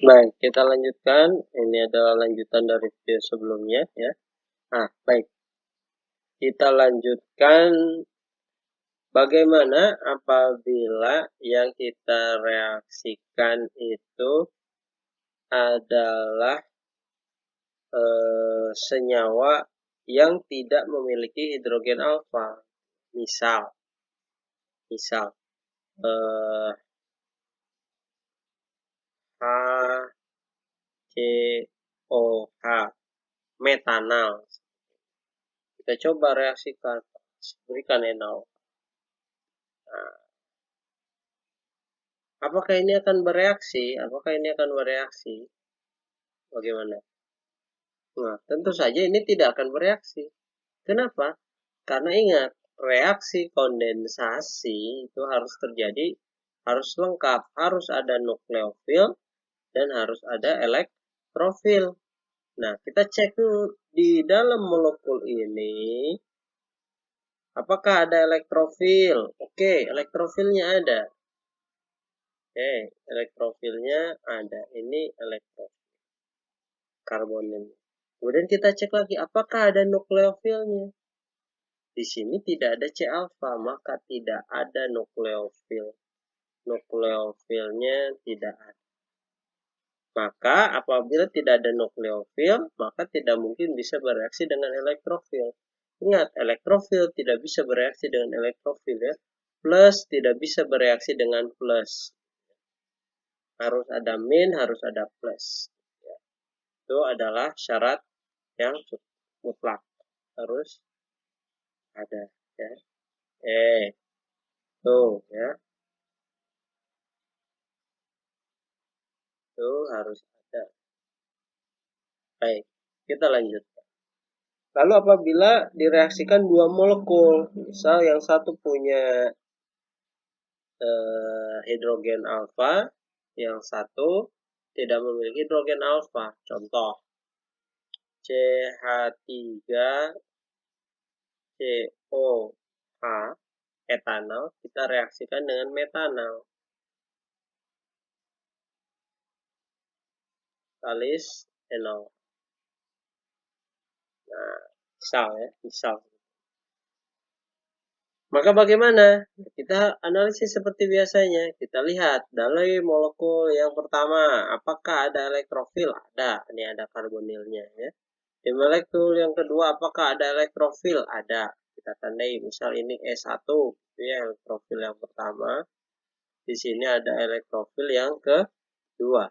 Baik, kita lanjutkan. Ini adalah lanjutan dari video sebelumnya ya. Nah, baik. Kita lanjutkan bagaimana apabila yang kita reaksikan itu adalah senyawa yang tidak memiliki hidrogen alfa. Misal HCOH, metanal. Kita coba reaksikan, berikan NaO. Nah, apakah ini akan bereaksi? Bagaimana? Nah, tentu saja ini tidak akan bereaksi. Kenapa? Karena ingat, reaksi kondensasi itu harus terjadi, harus lengkap. Harus ada nukleofil dan harus ada elektrofil. Nah, kita cek dulu di dalam molekul ini, apakah ada elektrofil? Oke, elektrofilnya ada. Oke, elektrofilnya ada. Ini elektrofil karbonil. Kemudian kita cek lagi, apakah ada nukleofilnya? Di sini tidak ada C alfa, maka tidak ada nukleofil. Nukleofilnya tidak ada. Maka apabila tidak ada nukleofil, maka tidak mungkin bisa bereaksi dengan elektrofil. Ingat, elektrofil tidak bisa bereaksi dengan elektrofil ya. Plus tidak bisa bereaksi dengan plus. Harus ada min, harus ada plus. Ya. Itu adalah syarat yang mutlak. Harus ada ya. Tuh ya. Itu harus ada. Baik, kita lanjut. Lalu apabila direaksikan dua molekul, misal yang satu punya hidrogen alfa, yang satu tidak memiliki hidrogen alfa. Contoh, CH3COH, etanol, kita reaksikan dengan metanol. Kalis enol. Nah, misal. Maka bagaimana? Kita analisis seperti biasanya. Kita lihat dari molekul yang pertama, apakah ada elektrofil? Ada, ini ada karbonilnya ya. Di molekul yang kedua, apakah ada elektrofil? Ada. Kita tandai, misal ini E1, ya, elektrofil yang pertama. Di sini ada elektrofil yang kedua.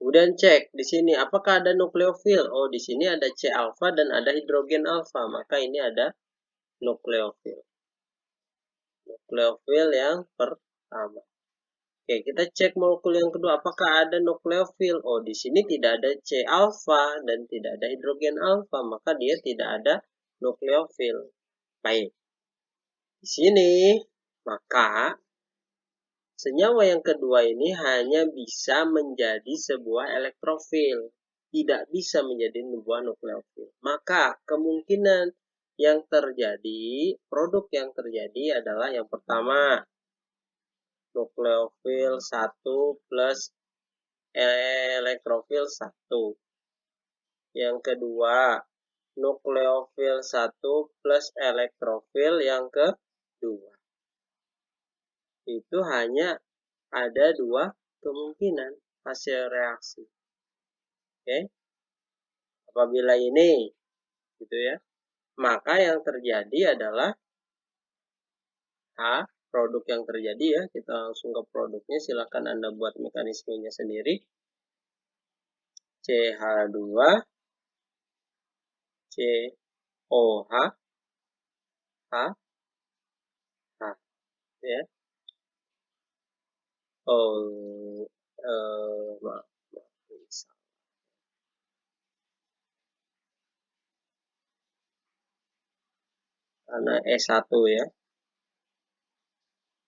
Kemudian cek di sini apakah ada nukleofil. Oh, di sini ada C alfa dan ada hidrogen alfa, maka ini ada nukleofil. Nukleofil yang pertama. Oke, kita cek molekul yang kedua apakah ada nukleofil. Oh, di sini tidak ada C alfa dan tidak ada hidrogen alfa, maka dia tidak ada nukleofil. Baik. Di sini maka senyawa yang kedua ini hanya bisa menjadi sebuah elektrofil, tidak bisa menjadi sebuah nukleofil. Maka kemungkinan yang terjadi, produk yang terjadi adalah yang pertama, nukleofil 1 plus elektrofil 1. Yang kedua, nukleofil 1 plus elektrofil yang kedua. Itu hanya ada dua kemungkinan hasil reaksi. Oke. Apabila ini gitu ya, maka yang terjadi adalah produk yang terjadi ya. Kita langsung ke produknya, silakan Anda buat mekanismenya sendiri. CH2 COH H ya. Maaf. Karena E1 ya.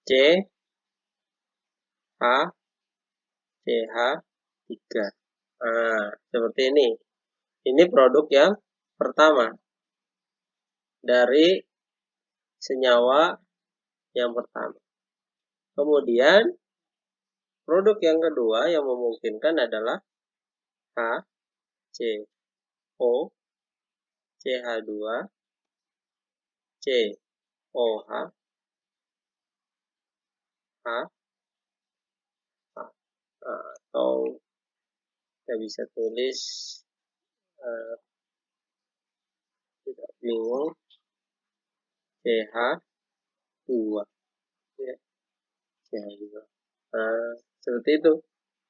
CH3. Nah, seperti ini. Ini produk yang pertama dari senyawa yang pertama. Kemudian Produk yang kedua yang memungkinkan adalah HCO, CH2, COH, H, atau kita bisa tulis tidak bingung CH2 ya, CH2. Seperti itu.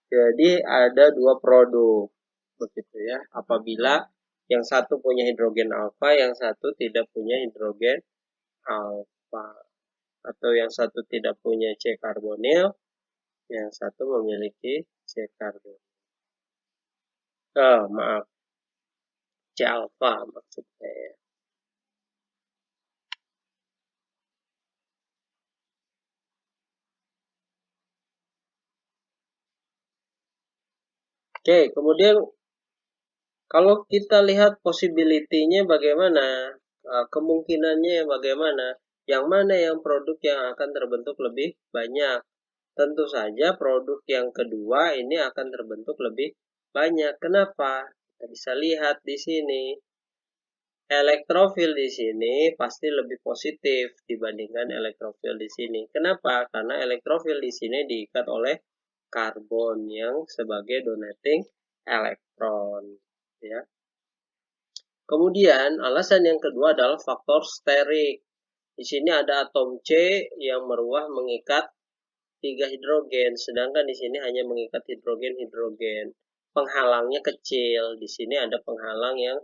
Jadi ada dua produk begitu ya. Apabila yang satu punya hidrogen alfa, yang satu tidak punya hidrogen alfa, atau yang satu tidak punya C karbonil, yang satu memiliki C karbonil. Maaf, C alfa maksudnya ya. Oke, kemudian kalau kita lihat possibility-nya bagaimana, kemungkinannya bagaimana, yang mana yang produk yang akan terbentuk lebih banyak. Tentu saja produk yang kedua ini akan terbentuk lebih banyak. Kenapa? Kita bisa lihat di sini. Elektrofil di sini pasti lebih positif dibandingkan elektrofil di sini. Kenapa? Karena elektrofil di sini diikat oleh karbon yang sebagai donating elektron, ya. Kemudian alasan yang kedua adalah faktor sterik. Di sini ada atom C yang meruah mengikat 3 hidrogen, sedangkan di sini hanya mengikat hidrogen-hidrogen. Penghalangnya kecil. Di sini ada penghalang yang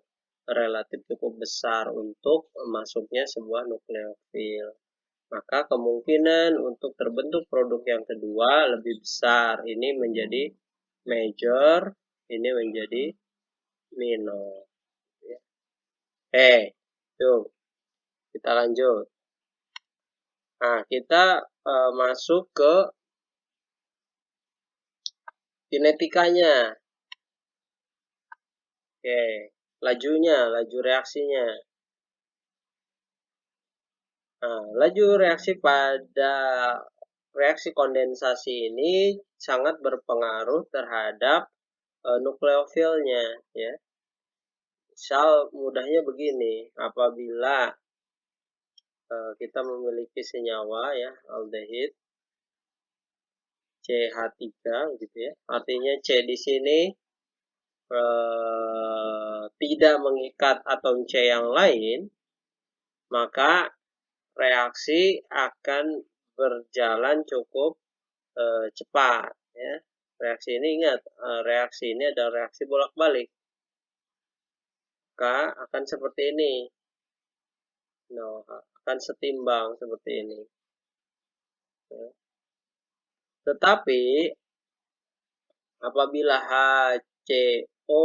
relatif cukup besar untuk masuknya sebuah nukleofil. Maka kemungkinan untuk terbentuk produk yang kedua lebih besar. Ini menjadi major, ini menjadi minor. Yuk, kita lanjut. Nah, kita masuk ke kinetikanya. Oke, laju reaksinya. Nah, laju reaksi pada reaksi kondensasi ini sangat berpengaruh terhadap nukleofilnya, ya. Misal mudahnya begini, apabila kita memiliki senyawa ya aldehid CH3 gitu ya. Artinya C di sini tidak mengikat atom C yang lain, maka reaksi akan berjalan cukup cepat ya. Reaksi ini ingat, reaksi ini adalah reaksi bolak-balik. Maka akan seperti ini. Akan setimbang seperti ini. Ya. Tetapi apabila HCO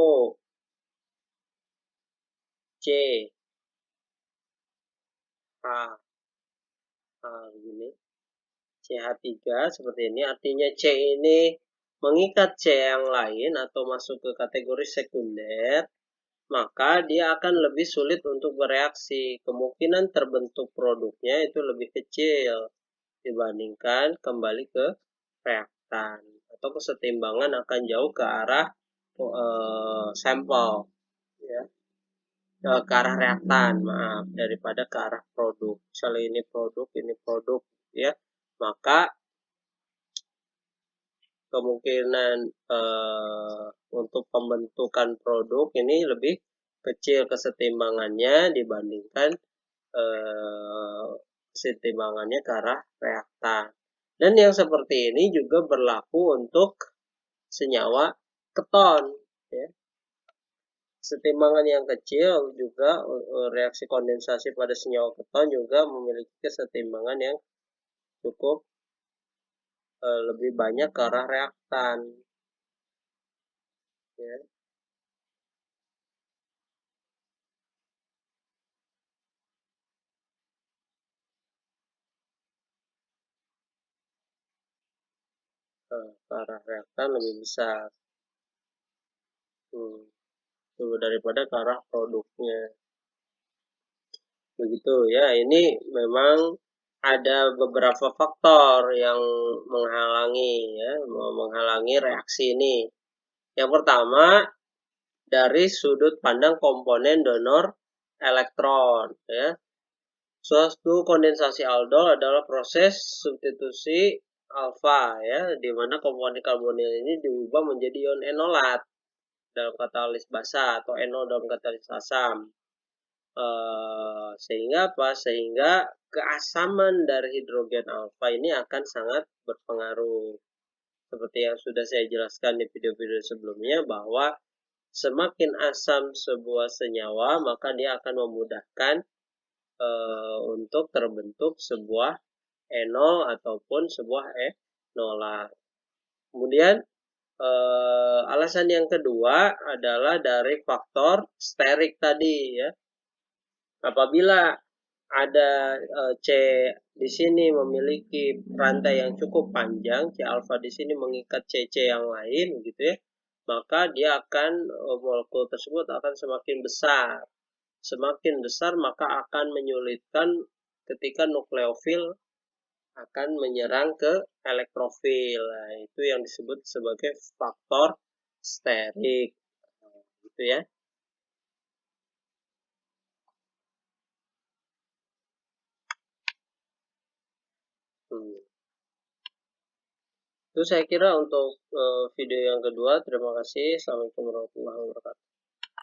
C begini CH3 seperti ini, artinya C ini mengikat C yang lain atau masuk ke kategori sekunder, maka dia akan lebih sulit untuk bereaksi. Kemungkinan terbentuk produknya itu lebih kecil dibandingkan kembali ke reaktan, atau kesetimbangan akan jauh ke arah sampel ya, ke arah reaktan, maaf, daripada ke arah produk. Misalnya ini produk ya, maka kemungkinan untuk pembentukan produk ini lebih kecil kesetimbangannya dibandingkan kesetimbangannya ke arah reaktan. Dan yang seperti ini juga berlaku untuk senyawa keton. Ya. Kesetimbangan yang kecil juga reaksi kondensasi pada senyawa keton juga memiliki kesetimbangan yang cukup lebih banyak ke arah reaktan. Ya. Ke arah reaktan lebih besar daripada ke arah produknya. Begitu ya, ini memang ada beberapa faktor yang menghalangi reaksi ini. Yang pertama, dari sudut pandang komponen donor elektron, ya. Suatu kondensasi aldol adalah proses substitusi alfa, ya, di mana komponen karbonil ini diubah menjadi ion enolat dalam katalis basa atau enol dalam katalis asam. Sehingga apa? Sehingga keasaman dari hidrogen alfa ini akan sangat berpengaruh. Seperti yang sudah saya jelaskan di video-video sebelumnya, bahwa semakin asam sebuah senyawa, maka dia akan memudahkan untuk terbentuk sebuah enol ataupun sebuah enolat. Kemudian alasan yang kedua adalah dari faktor sterik tadi, ya. Apabila ada C di sini memiliki rantai yang cukup panjang, C alfa di sini mengikat CC yang lain, gitu ya, maka dia akan molekul tersebut akan semakin besar. Semakin besar maka akan menyulitkan ketika nukleofil akan menyerang ke elektrofil. Nah, itu yang disebut sebagai faktor sterik, gitu ya. Itu saya kira untuk video yang kedua. Terima kasih. Assalamualaikum warahmatullahi wabarakatuh.